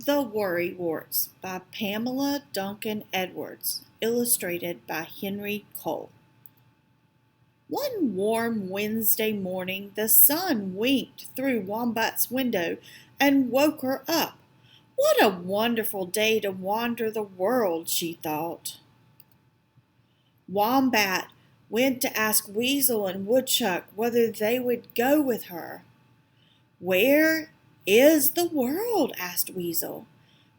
The Worrywarts by Pamela Duncan Edwards, illustrated by Henry Cole. One warm Wednesday morning, the sun winked through Wombat's window and woke her up. What a wonderful day to wander the world, she thought. Wombat went to ask Weasel and Woodchuck whether they would go with her. "Where is the world?" asked Weasel.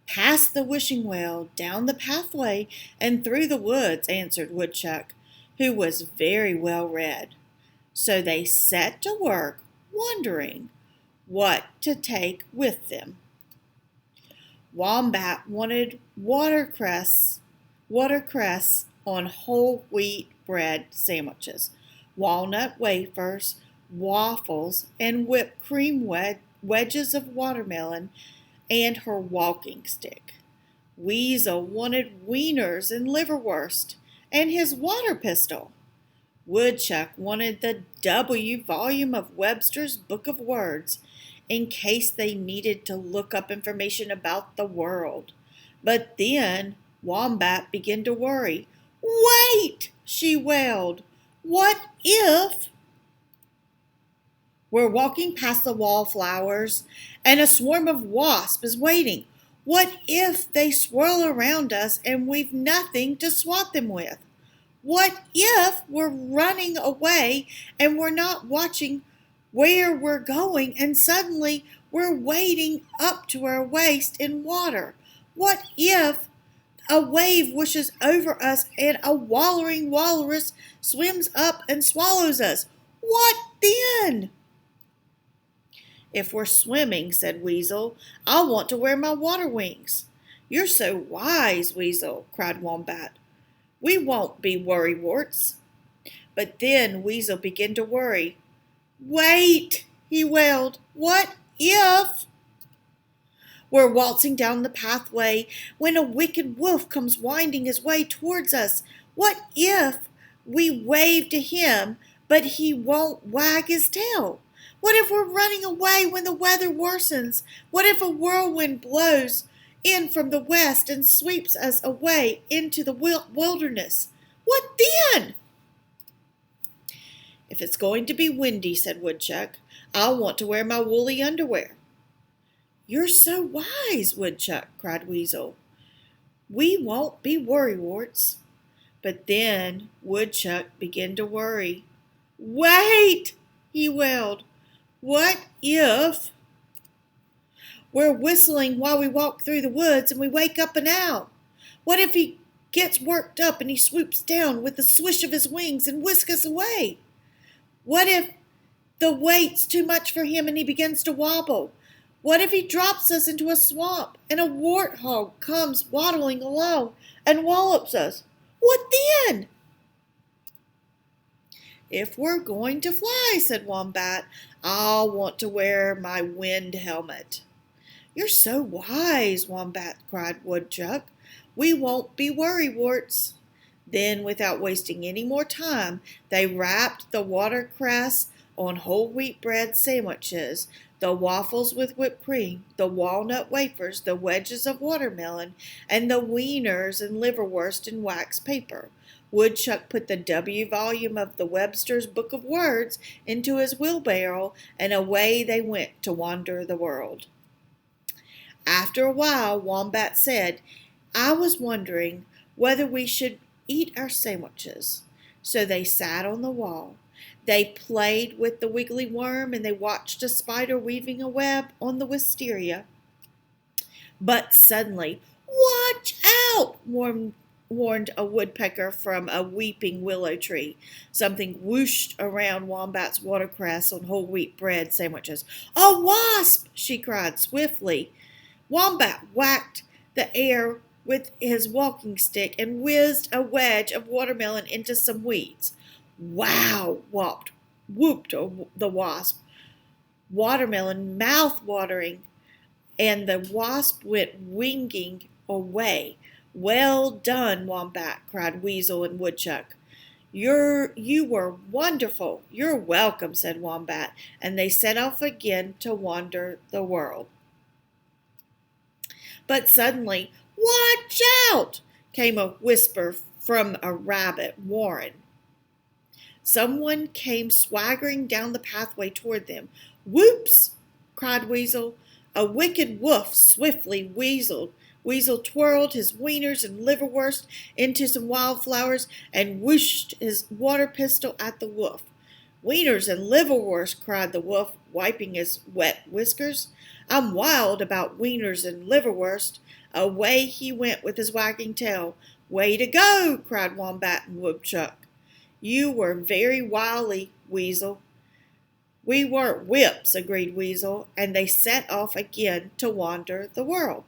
"Past the wishing well, down the pathway, and through the woods," answered Woodchuck, who was very well read. So they set to work wondering what to take with them. Wombat wanted watercress on whole wheat bread sandwiches, walnut wafers, waffles, and whipped cream wedges of watermelon, and her walking stick. Weasel wanted wieners and liverwurst, and his water pistol. Woodchuck wanted the W volume of Webster's Book of Words, in case they needed to look up information about the world. But then Wombat began to worry. "Wait!" she wailed. "What if we're walking past the wallflowers and a swarm of wasps is waiting? What if they swirl around us and we've nothing to swat them with? What if we're running away and we're not watching where we're going and suddenly we're wading up to our waist in water? What if a wave whooshes over us and a wallowing walrus swims up and swallows us? What then?" "If we're swimming," said Weasel, "I'll want to wear my water wings." "You're so wise, Weasel," cried Wombat. "We won't be worrywarts." But then Weasel began to worry. "Wait!" he wailed. "What if we're waltzing down the pathway when a wicked wolf comes winding his way towards us? What if we wave to him, but he won't wag his tail? What if we're running away when the weather worsens? What if a whirlwind blows in from the west and sweeps us away into the wilderness? What then?" "If it's going to be windy," said Woodchuck, "I'll want to wear my woolly underwear." "You're so wise, Woodchuck," cried Weasel. "We won't be worrywarts." But then Woodchuck began to worry. "Wait!" he wailed. "What if we're whistling while we walk through the woods and we wake up an owl? What if he gets worked up and he swoops down with the swish of his wings and whisks us away? What if the weight's too much for him and he begins to wobble? What if he drops us into a swamp and a warthog comes waddling along and wallops us? What then?" "If we're going to fly," said Wombat, "I'll want to wear my wind helmet." "You're so wise, Wombat," cried Woodchuck. "We won't be worrywarts." Then, without wasting any more time, they wrapped the watercress on whole wheat bread sandwiches, the waffles with whipped cream, the walnut wafers, the wedges of watermelon, and the wieners and liverwurst in wax paper. Woodchuck put the W volume of the Webster's Book of Words into his wheelbarrow, and away they went to wander the world. After a while, Wombat said, "I was wondering whether we should eat our sandwiches." So they sat on the wall. They played with the wiggly worm, and they watched a spider weaving a web on the wisteria. But suddenly, "Watch out!" warned a woodpecker from a weeping willow tree. Something whooshed around Wombat's watercress on whole wheat bread sandwiches. "A wasp!" she cried swiftly. Wombat whacked the air with his walking stick and whizzed a wedge of watermelon into some weeds. "Wow!" whooped the wasp. "Watermelon mouth-watering," and the wasp went winging away. "Well done, Wombat," cried Weasel and Woodchuck. You were wonderful." "You're welcome," said Wombat, and they set off again to wander the world. But suddenly, "Watch out!" came a whisper from a rabbit warren. Someone came swaggering down the pathway toward them. "Whoops!" cried Weasel. A wicked wolf swiftly Weasel twirled his wieners and liverwurst into some wildflowers and whooshed his water pistol at the wolf. "Wieners and liverwurst!" cried the wolf, wiping his wet whiskers. "I'm wild about wieners and liverwurst." Away he went with his wagging tail. "Way to go!" cried Wombat and Woodchuck. "You were very wily, Weasel." "We weren't whips," agreed Weasel, and they set off again to wander the world.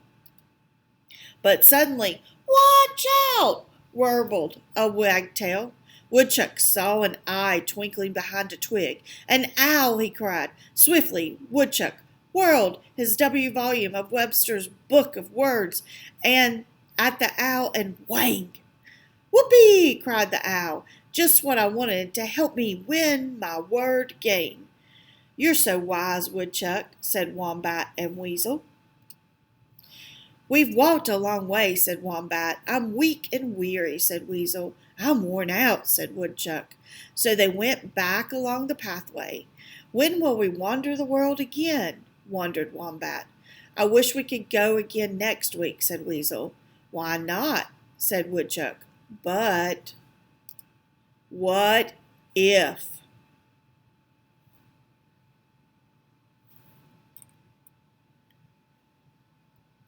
But suddenly, "Watch out!" warbled a wagtail. Woodchuck saw an eye twinkling behind a twig. "An owl!" he cried. Swiftly, Woodchuck whirled his W volume of Webster's Book of Words and at the owl, and whang! "Whoopee!" cried the owl. "Just what I wanted to help me win my word game." "You're so wise, Woodchuck," said Wombat and Weasel. "We've walked a long way," said Wombat. "I'm weak and weary," said Weasel. "I'm worn out," said Woodchuck. So they went back along the pathway. "When will we wander the world again?" wondered Wombat. "I wish we could go again next week," said Weasel. "Why not?" said Woodchuck. "But what if?"